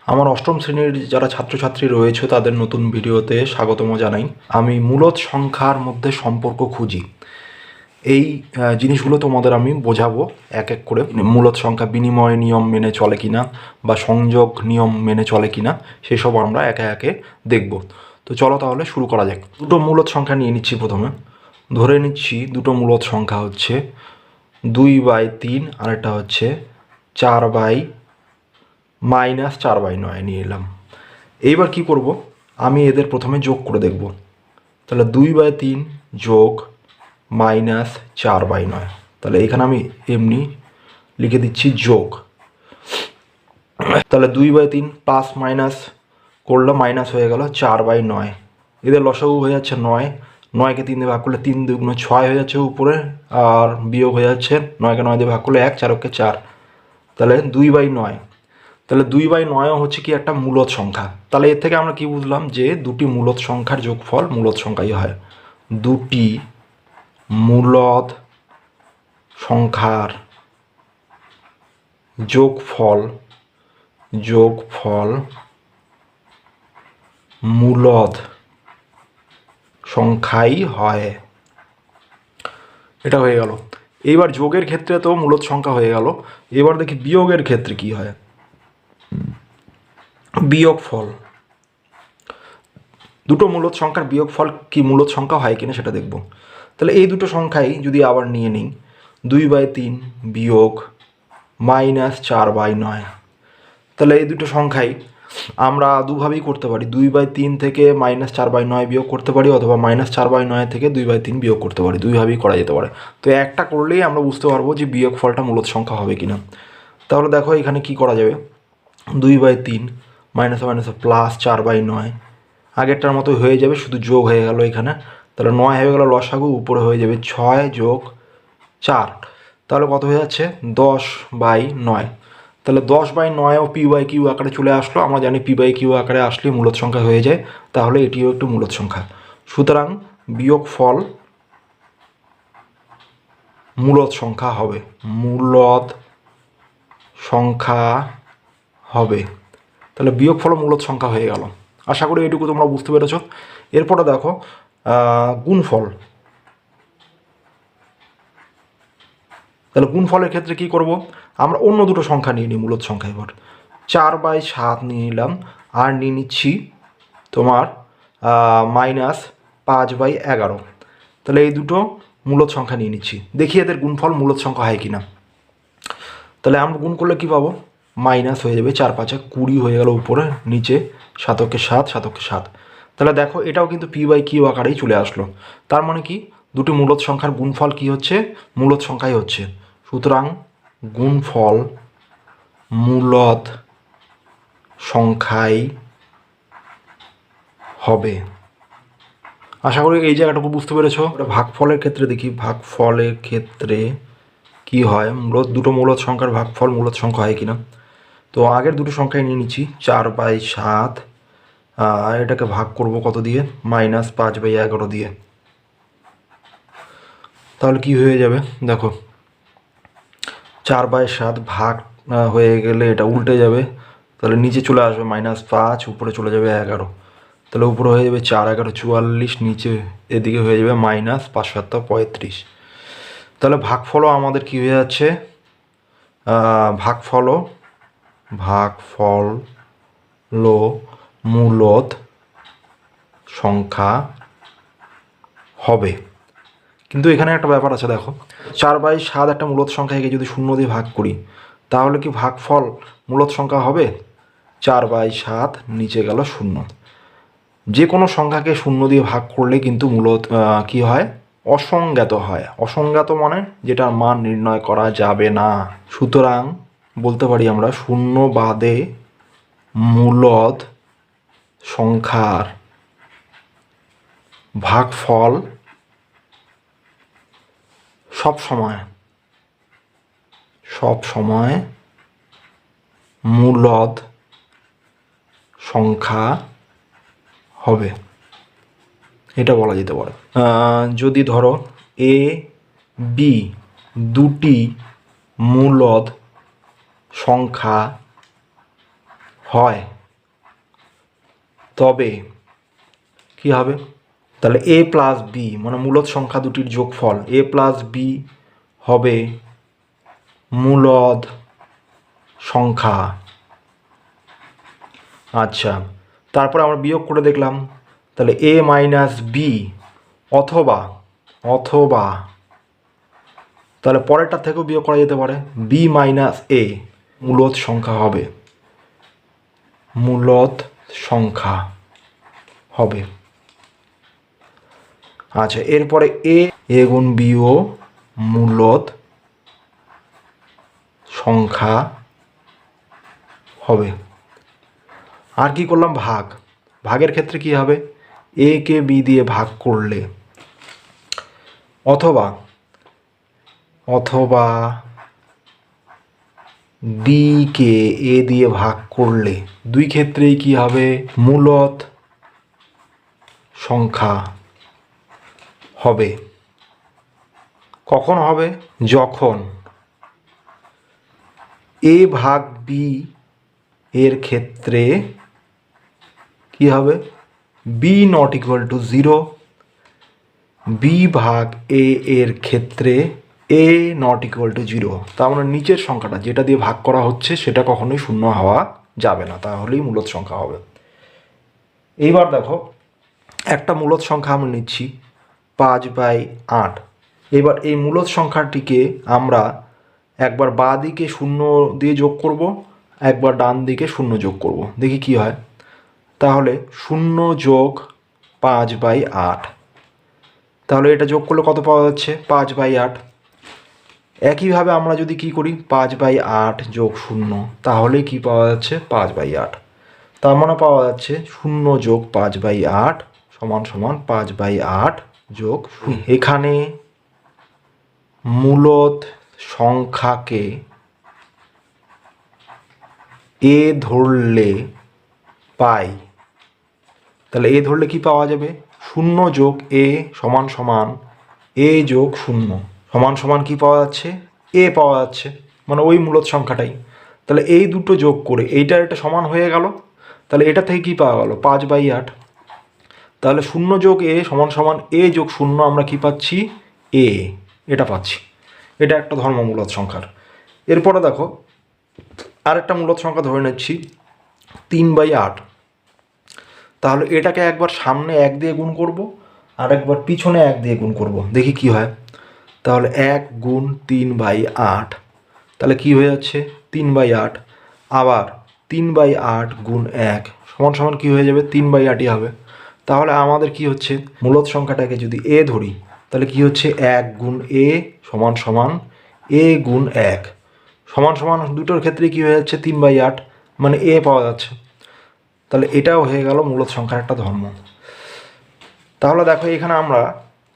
আমার অষ্টম শ্রেণীর যারা ছাত্রছাত্রী রয়েছে তাদের নতুন ভিডিওতে স্বাগতম জানাই। আমি মূলদ সংখ্যার মধ্যে সম্পর্ক খুঁজি, এই জিনিসগুলো তোমাদের আমি বোঝাবো এক এক করে। মূলদ সংখ্যা বিনিময় নিয়ম মেনে চলে কিনা বা সংযোগ নিয়ম মেনে চলে কিনা সেসব আমরা একে একে দেখব। তো চলো তাহলে শুরু করা যাক। দুটো মূলদ সংখ্যা নিয়ে নিচ্ছি। প্রথমে ধরে নিচ্ছি দুটো মূলদ সংখ্যা হচ্ছে 2/3 আর একটা হচ্ছে 4/-4/9 নিয়ে এলাম। এইবার কি করব, আমি এদের প্রথমে যোগ করে দেখব। তাহলে 2/3 যোগ -4/9, তাহলে এখানে আমি এমনি লিখে দিচ্ছি যোগ। তাহলে 2/3 প্লাস মাইনাস করলে মাইনাস হয়ে গেল 4/9। এদের লসাগু হয়ে যাচ্ছে 9, 9কে 3 দিয়ে ভাগ করলে 3 2 6 হয়ে যাচ্ছে উপরে, আর বিয়োগ হয়ে যাচ্ছে 9কে 9 দিয়ে ভাগ করলে 1, 4কে 4, তাহলে 2/9। তাহলে 2/9 হচ্ছে কি একটা মূলদ সংখ্যা। তাহলে এর থেকে আমরা কি বুঝলাম যে দুটি মূলদ সংখ্যার যোগফল মূলদ সংখ্যাই হয়। দুটি মূলদ সংখ্যার যোগফল মূলদ সংখ্যাই হয়। এটা হয়ে গেল। এইবার যোগের ক্ষেত্রে তো মূলদ সংখ্যা হয়ে গেল। এবার দেখি বিয়োগের ক্ষেত্রে কি হয়। বিয়োগফল, দুটো মূলদ সংখ্যার বিয়োগফল কি মূলদ সংখ্যা হয় কিনা সেটা দেখব। তাহলে এই দুটো সংখ্যাই যদি আবার নিয়ে নিই, 2/3 বিয়োগ -4/9, তাহলে এই দুটো সংখ্যাই আমরা দুভাবেই করতে পারি। 2/3 থেকে -4/9 বিয়োগ করতে পারি, অথবা -4/9 থেকে 2/3 বিয়োগ করতে পারি। দুইভাবেই করা যেতে পারে। তো একটা করলেই আমরা বুঝতে পারবো যে বিয়োগফলটা মূলদ সংখ্যা হবে কিনা। তাহলে দেখো এখানে কি করা যাবে। 2/3 মাইনাসে প্লাস 4/9, আগেরটার মতো হয়ে যাবে, শুধু যোগ হয়ে গেল এখানে। তাহলে 9 হয়ে গেল লসাগু, উপরে হয়ে যাবে 6 যোগ 4, তাহলে কত হয়ে যাচ্ছে 10/9। তাহলে 10/9 ও p/q আকারে চলে আসলো। আমরা জানি p/q আকারে আসলে মূলদ সংখ্যা হয়ে যায়, তাহলে এটিও একটু মূলদ সংখ্যা। সুতরাং বিয়োগফল মূলদ সংখ্যা হবে। মূলদ সংখ্যা হবে। তাহলে বিয়োগফল মূলদ সংখ্যা হয়ে গেল। আশা করি এটুকু তোমরা বুঝতে পেরেছ। এরপরে দেখো গুণফল। তাহলে গুণফলের ক্ষেত্রে কি করব, আমরা অন্য দুটো সংখ্যা নিয়ে নিই মূলদ সংখ্যা। এবার 4/7 নিয়ে নিলাম, আর নিয়ে নিচ্ছি তোমার -5/11। তাহলে এই দুটো মূলদ সংখ্যা নিয়ে নিচ্ছি, দেখি এদের গুণফল মূলদ সংখ্যা হয় কিনা। তাহলে আমরা গুণ করলে কি পাবো, মাইনাস হয়ে যাবে, 4×5 20 হয়ে গেল উপরে, নিচে 7কে 7, 7কে 7। তাহলে দেখো এটাও কিন্তু p/q আকারেই চলে আসলো। তার মানে কি দুটি মূলদ সংখ্যার গুণফল কি হচ্ছে, মূলদ সংখ্যাই হচ্ছে। সুতরাং গুণফল মূলদ সংখ্যাই হবে। আশা করি এই জায়গাটুকু বুঝতে পেরেছ। ভাগফলের ক্ষেত্রে দেখি, ভাগফলের ক্ষেত্রে কি হয়, দুটো মূলদ সংখ্যার ভাগফল মূলদ সংখ্যা হয় কিনা। তো আগের দুটো সংখ্যায় নিয়ে নিচ্ছি 4/7, এটাকে ভাগ করব কত দিয়ে, -5/11 দিয়ে। তাহলে কি হয়ে যাবে দেখো, 4/7 ভাগ হয়ে গেলে এটা উল্টে যাবে, তাহলে নিচে চলে আসবে -5, উপরে চলে যাবে 11। তাহলে উপরে হয়ে যাবে 4 11 44, নিচে এদিকে হয়ে যাবে -5 7 35। তাহলে ভাগফলও আমাদের কি হয়ে যাচ্ছে, ভাগফল মূলদ সংখ্যা হবে। কিন্তু এখানে একটা ব্যাপার আছে, দেখো 4/7 একটা মূলদ সংখ্যাকে যদি 0 দিয়ে ভাগ করি, তাহলে কি ভাগফল মূলদ সংখ্যা হবে। 4/7 নিচে গেল 0। যে কোনো সংখ্যাকে 0 দিয়ে ভাগ করলে কিন্তু মূলদ কি হয়, অসংজ্ঞাত হয়। অসংজ্ঞাত মানে যেটার মান নির্ণয় করা যাবে না। সুতরাং বলতে পারি আমরা 0 বাদে মূলদ সংখ্যার ভাগফল সব সময় মূলদ সংখ্যা হবে, এটা বলা যেতে পারে। যদি ধরো a b দুটি মূলদ সংখ্যা হয়, তবে কি হবে, তাহলে a প্লাস বি মানে মূলদ সংখ্যা দুটির যোগফল a প্লাস বি হবে মূলদ সংখ্যা। আচ্ছা, তারপরে আমরা বিয়োগ করে দেখলাম, তাহলে a মাইনাস বি অথবা অথবা তাহলে পরেরটা থেকেও বিয়োগ করা যেতে পারে বি মাইনাস এ মূলদ সংখ্যা হবে, মূলদ সংখ্যা হবে। আচ্ছা, এরপরে এ গুণ বিও মূলদ সংখ্যা হবে। আর কি করলাম, ভাগ। ভাগের ক্ষেত্রে কি হবে, এ কে বি দিয়ে ভাগ করলে অথবা অথবা বি কে এ দিয়ে ভাগ করলে দুই ক্ষেত্রেই কি হবে, মূলদ সংখ্যা হবে। কখন হবে, যখন এ ভাগ বি এর ক্ষেত্রে কি হবে, B not equal to 0, B ভাগ এ এর ক্ষেত্রে এ নট ইকুয়াল টু 0। তার মানে নিচের সংখ্যাটা যেটা দিয়ে ভাগ করা হচ্ছে সেটা কখনোই শূন্য হওয়া যাবে না, তাহলেই মূলদ সংখ্যা হবে। এইবার দেখো, একটা মূলদ সংখ্যা আমরা নিচ্ছি 5/8। এবার এই মূলদ সংখ্যাটিকে আমরা একবার বাঁ দিকে শূন্য দিয়ে যোগ করব, একবার ডান দিকে শূন্য যোগ করব, দেখি কি হয়। তাহলে 0 যোগ 5/8, তাহলে এটা যোগ করলে কত পাওয়া যাচ্ছে, 5/8। একইভাবে আমরা যদি কি করি 5/8 যোগ 0, তাহলে কি পাওয়া যাচ্ছে 5/8। তার মানে পাওয়া যাচ্ছে 0 যোগ 5/8 সমান সমান 5/8 যোগ 0। এখানে মূলদ সংখ্যাকে এ ধরলে পাই, তাহলে এ ধরলে কি পাওয়া যাবে, 0 যোগ এ সমান সমান এ যোগ 0 সমান সমান কি পাওয়া যাচ্ছে, এ পাওয়া যাচ্ছে, মানে ওই মূলদ সংখ্যাটাই। তাহলে এই দুটো যোগ করে এইটার এটা সমান হয়ে গেল, তাহলে এটা থেকে কি পাওয়া গেল 5/8। তাহলে 0 যোগ এ সমান সমান এ যোগ 0, আমরা কি পাচ্ছি, এ, এটা পাচ্ছি। এটা একটা ধর্ম মূলদ সংখ্যার। এরপরে দেখো আরেকটা মূলদ সংখ্যা ধরে নিচ্ছি 3/8। তাহলে এটাকে একবার সামনে 1 দিয়ে গুণ করব, আর একবার পিছনে 1 দিয়ে গুণ করব, দেখি কি হয়। তাহলে 1 গুণ 3/8, তাহলে কি হয়ে যাচ্ছে 3/8। আবার 3/8 গুণ 1 সমান সমান কি হয়ে যাবে, 3/8ই হবে। তাহলে আমাদের কি হচ্ছে, মূলদ সংখ্যাটাকে যদি এ ধরি তাহলে কি হচ্ছে 1 গুণ এ সমান সমান এ গুণ 1 সমান সমান দুটোর ক্ষেত্রে কি হয়ে যাচ্ছে 3/8, মানে এ পাওয়া যাচ্ছে। তাহলে এটাও হয়ে গেল মূলদ সংখ্যার একটা ধর্ম। তাহলে দেখো এখানে আমরা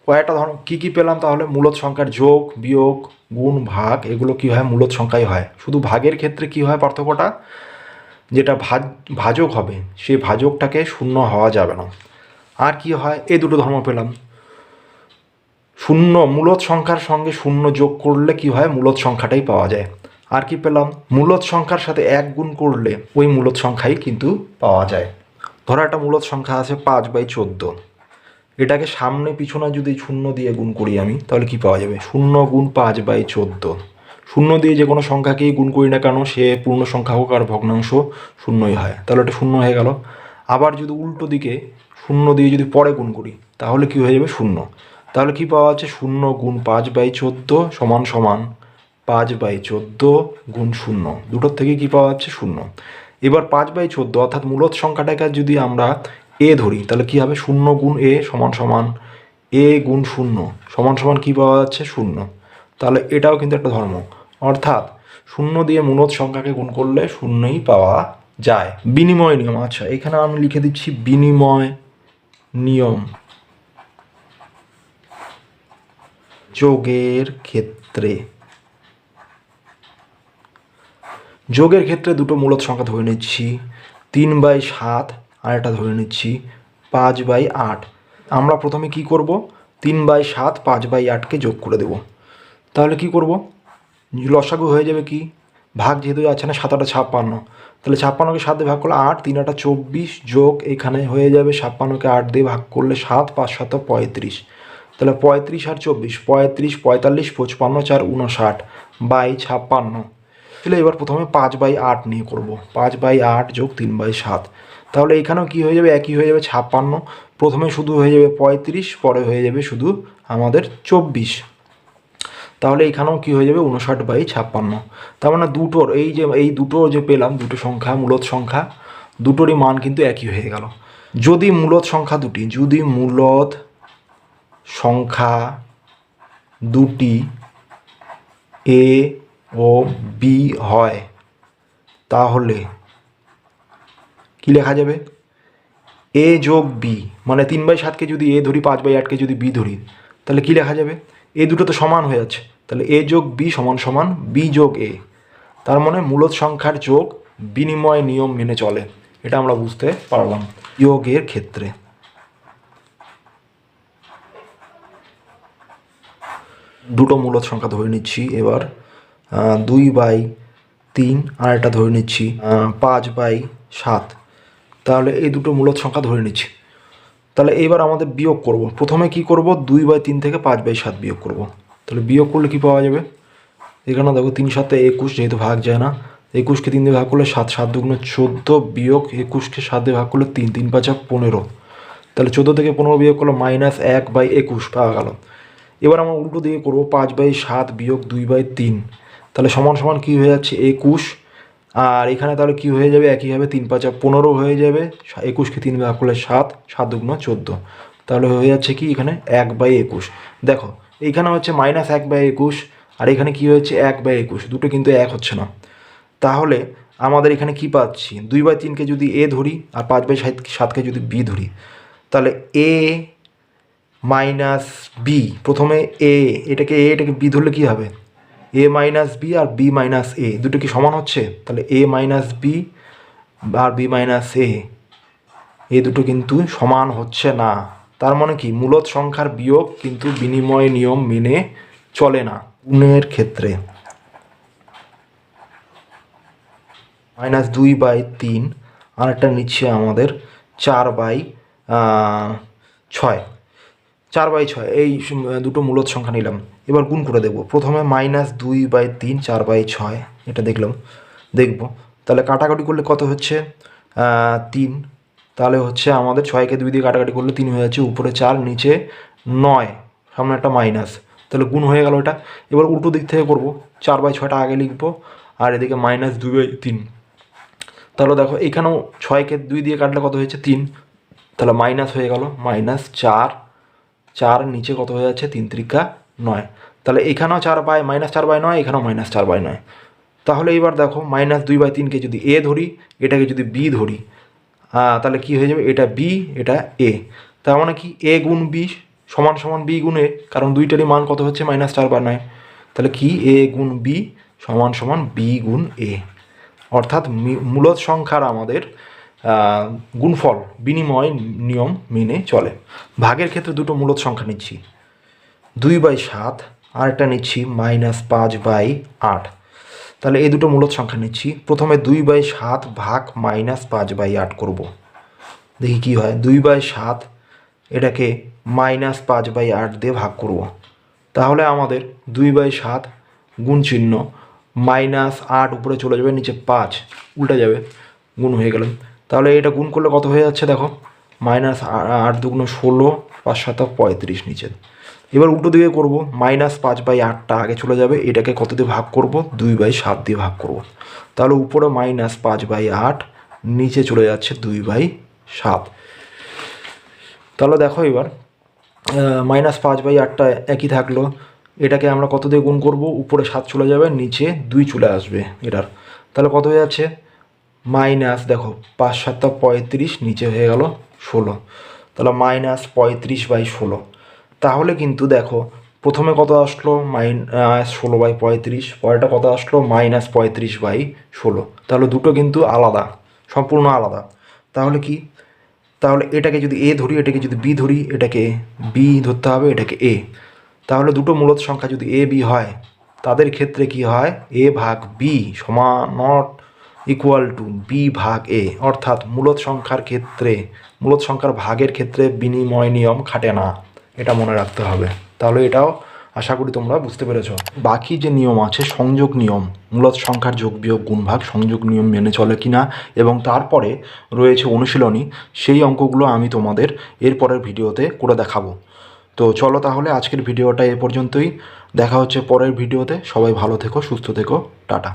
কয়েকটা ধর্ম কী কী পেলাম, তাহলে মূলদ সংখ্যার যোগ বিয়োগ গুণ ভাগ এগুলো কী হয়, মূলদ সংখ্যাই হয়। শুধু ভাগের ক্ষেত্রে কি হয় পার্থক্যটা, যেটা ভাজক হবে সেই ভাজকটাকে শূন্য হওয়া যাবে না। আর কি হয়, এই দুটো ধর্ম পেলাম। শূন্য মূলদ সংখ্যার সঙ্গে শূন্য যোগ করলে কি হয়, মূলদ সংখ্যাটাই পাওয়া যায়। আর কি পেলাম, মূলদ সংখ্যার সাথে 1 গুণ করলে ওই মূলদ সংখ্যাই কিন্তু পাওয়া যায়। ধরো একটা মূলদ সংখ্যা আছে 5/14, এটাকে সামনে পিছনে যদি শূন্য দিয়ে গুণ করি আমি, তাহলে কি পাওয়া যাবে, 0 গুণ 5/14। শূন্য দিয়ে যে কোনো সংখ্যাকেই গুণ করি না কেন, সে পূর্ণ সংখ্যা হোক আর ভগ্নাংশ, শূন্যই হয়, তাহলে এটা শূন্য হয়ে গেল। আবার যদি উল্টো দিকে শূন্য দিয়ে যদি পরে গুণ করি তাহলে কি হয়ে যাবে, শূন্য। তাহলে কি পাওয়া যাচ্ছে, 0 গুণ 5/14 সমান সমান 5/14 গুণ 0, দুটোর থেকে কি পাওয়া যাচ্ছে, 0। এবার 5/14 অর্থাৎ মূলদ সংখ্যাটাকে যদি আমরা এ ধরি তাহলে কি হবে, 0 গুণ এ সমান সমান এ গুণ 0 সমান সমান কী পাওয়া যাচ্ছে, 0। তাহলে এটাও কিন্তু একটা ধর্ম, অর্থাৎ 0 দিয়ে মূলদ সংখ্যাকে গুণ করলে 0ই পাওয়া যায়। বিনিময় নিয়ম, আচ্ছা এখানে আমি লিখে দিচ্ছি বিনিময় নিয়ম। যোগের ক্ষেত্রে দুটো মূলদ সংখ্যা ধরে নিচ্ছি 3/7 আর একটা ধরে নিচ্ছি 5/8। আমরা প্রথমে কি করব, 3/7 5/8কে যোগ করে দেব। তাহলে কি করব, লসাগু হয়ে যাবে কি, ভাগ যেহেতু আছে না 7 × 8 = 56, তাহলে 56কে 7 দিয়ে ভাগ করলে 8, 3 8 24 যোগ এখানে হয়ে যাবে 56কে 8 দিয়ে ভাগ করলে 7, 5 7 35। তাহলে 35 আর 24, 35 45 55 4 59 বাই 56। তাহলে এবার প্রথমে 5/8 নিয়ে করব, 5/8 যোগ 3/7। তাহলে এখানেও কি হয়ে যাবে, একই হয়ে যাবে 56। প্রথমে শুধু হয়ে যাবে 35, পরে হয়ে যাবে শুধু আমাদের 24। তাহলে এখানেও কি হয়ে যাবে 59/56। তার মানে দুটোর এই দুটো যে পেলাম, দুটো সংখ্যা মূলদ সংখ্যা, দুটোরই মান কিন্তু একই হয়ে গেল। যদি মূলদ সংখ্যা দুটি এ ও বি হয়, তাহলে কি লেখা যাবে, এ যোগ বি, মানে 3/7কে যদি এ ধরি, 5/8কে যদি বি ধরি, তাহলে কি লেখা যাবে, এ দুটো তো সমান হয়ে যাচ্ছে, তাহলে এ যোগ বি সমান সমান বি যোগ এ। তার মানে মূলদ সংখ্যার যোগ বিনিময় নিয়ম মেনে চলে, এটা আমরা বুঝতে পারলাম যোগের ক্ষেত্রে। দুটো মূলদ সংখ্যা ধরে নিচ্ছি এবার, 2/3 আর একটা ধরে নিচ্ছি 5/7। তাহলে এই দুটো মূলদ সংখ্যা ধরে নিচ্ছি। তাহলে এবার আমাদের বিয়োগ করব। প্রথমে কি করব, 2/3 থেকে 5/7 বিয়োগ করব। তাহলে বিয়োগ করলে কি পাওয়া যাবে, এখানে দেখো 3 7 21, যেহেতু ভাগ যায় না, 21কে 3 দিয়ে ভাগ করলে 7, 7 2 14 বিয়োগ 21কে 7 দিয়ে ভাগ করলে 3, 3 5 15। তাহলে 14 থেকে 15 বিয়োগ করলে -1/21 পাওয়া গেল। এবার আমরা উল্টো দিকে করবো, 5/7 বিয়োগ 2/3। তাহলে সমান সমান কী হয়ে যাচ্ছে 21। আর এখানে তাহলে কি হয়ে যাবে, একইভাবে 3 5 15 হয়ে যাবে, 21কে 3 ভাগ করলে 7, 7 2 14। তাহলে হয়ে যাচ্ছে কি এখানে 1/21। দেখো এইখানে হচ্ছে -1/21, আর এখানে কি হয়েছে 1/21, দুটো কিন্তু এক হচ্ছে না। তাহলে আমাদের এখানে কি পাচ্ছি, 2/3কে যদি এ ধরি আর 5/7কে যদি বি ধরি, তাহলে এ মাইনাস বি, প্রথমে এটাকে বি ধরলে কী হবে, এ মাইনাস বি আর বি মাইনাস এ, দুটো কি সমান হচ্ছে, তাহলে এ মাইনাস বি আর বি মাইনাস এ দুটো কিন্তু সমান হচ্ছে না। তার মানে কি, মূলদ সংখ্যার বিয়োগ কিন্তু বিনিময় নিয়ম মেনে চলে না গুণের ক্ষেত্রে। -2/3 আর একটা নিচ্ছে আমাদের 4/6, 4/6, এই দুটো মূলদ সংখ্যা নিলাম। এবার গুণ করে দেবো। প্রথমে -2/3 4/6, এটা দেখব। তাহলে কাটাকাটি করলে কত হচ্ছে, 3। তাহলে হচ্ছে আমাদের 6কে 2 দিয়ে কাটাকাটি করলে 3 হয়ে যাচ্ছে, উপরে 4 নিচে 9, সামনে একটা মাইনাস, তাহলে গুণ হয়ে গেল এটা। এবার উল্টো দিক থেকে করব, 4/6টা আগে লিখবো আর এদিকে -2/3। তাহলে দেখো এখানেও 6কে 2 দিয়ে কাটলে কত হয়েছে 3, তাহলে মাইনাস হয়ে গেল, -4, 4 নিচে কত হয়ে যাচ্ছে 3 3 9। তাহলে এখানেও -4/9, এখানেও -4/9। তাহলে এবার দেখো -2/3কে যদি এ ধরি, এটাকে যদি বি ধরি, তাহলে কি হয়ে যাবে, এটা বি এটা এ। তার মানে কি, এ গুণ বি সমান সমান বি গুণ এ, কারণ দুইটারই মান কত হচ্ছে -4/9। তাহলে কি, এ গুণ বি সমান সমান বি গুণ এ। অর্থাৎ মূলদ সংখ্যার আমাদের গুণফল বিনিময় নিয়ম মেনে চলে। ভাগের ক্ষেত্রে দুটো মূলদ সংখ্যা নিচ্ছি, 2/7 আর একটা নিচ্ছি -5/8। তাহলে এই দুটো মূলদ সংখ্যা নিচ্ছি। প্রথমে 2/7 ভাগ -5/8 করব। দেখি কি হয়, 2/7 এটাকে -5/8 দিয়ে ভাগ করব। তাহলে আমাদের 2/7 গুণ চিহ্ন, -8 উপরে চলে যাবে, নিচে 5 উল্টে যাবে, গুণ হয়ে গেল। তাহলে এটা গুণ করলে কত হয়ে যাচ্ছে দেখো, -8 2 16, 5 7 35 নিচে। এবার উল্টো দিকে করব, -5/8টা আগে চলে যাবে, এটাকে কত দিয়ে ভাগ করব, 2/7 দিয়ে ভাগ করব। তাহলে উপরে -5/8, নিচে চলে যাচ্ছে 2/7। তাহলে দেখো এবার -5/8টা একই থাকলো, এটাকে আমরা কত দিয়ে গুণ করব, উপরে 7 চলে যাবে, নিচে 2 চলে আসবে এটার। তাহলে কত হয়ে যাচ্ছে, দেখো 5 7 35, নিচে হয়ে গেল 16। তাহলে -35/16। তাহলে কিন্তু দেখো প্রথমে কত আসলো, -16/35, পরেরটা কত আসলো, -35/16। তাহলে দুটো কিন্তু আলাদা, সম্পূর্ণ আলাদা। তাহলে কি, তাহলে এটাকে যদি এ ধরি, এটাকে যদি বি ধরি, এটাকে বি ধরতে হবে, এটাকে এ। তাহলে দুটো মূলদ সংখ্যা যদি এ বি হয়, তাদের ক্ষেত্রে কি হয়, এ ভাগ বি সমান নট ইকুয়াল টু বি ভাগ এ, অর্থাৎ মূলদ সংখ্যার ভাগের ক্ষেত্রে বিনিময় নিয়ম খাটে না, এটা মনে রাখতে হবে। তাহলে এটাও আশা করি তোমরা বুঝতে পেরেছ। বাকি যে নিয়ম আছে সংযোগ নিয়ম, মূলদ সংখ্যার যোগ বিয়োগ গুণ ভাগ, সংযোগ নিয়ম মেনে চলে কিনা, এবং তারপরে রয়েছে অনুশীলনী, সেই অঙ্কগুলো আমি তোমাদের এরপরের ভিডিওতে করে দেখাবো। তো চলো তাহলে আজকের ভিডিওটা এ পর্যন্তই, দেখা হচ্ছে পরের ভিডিওতে। সবাই ভালো থেকো, সুস্থ থেকো, টাটা।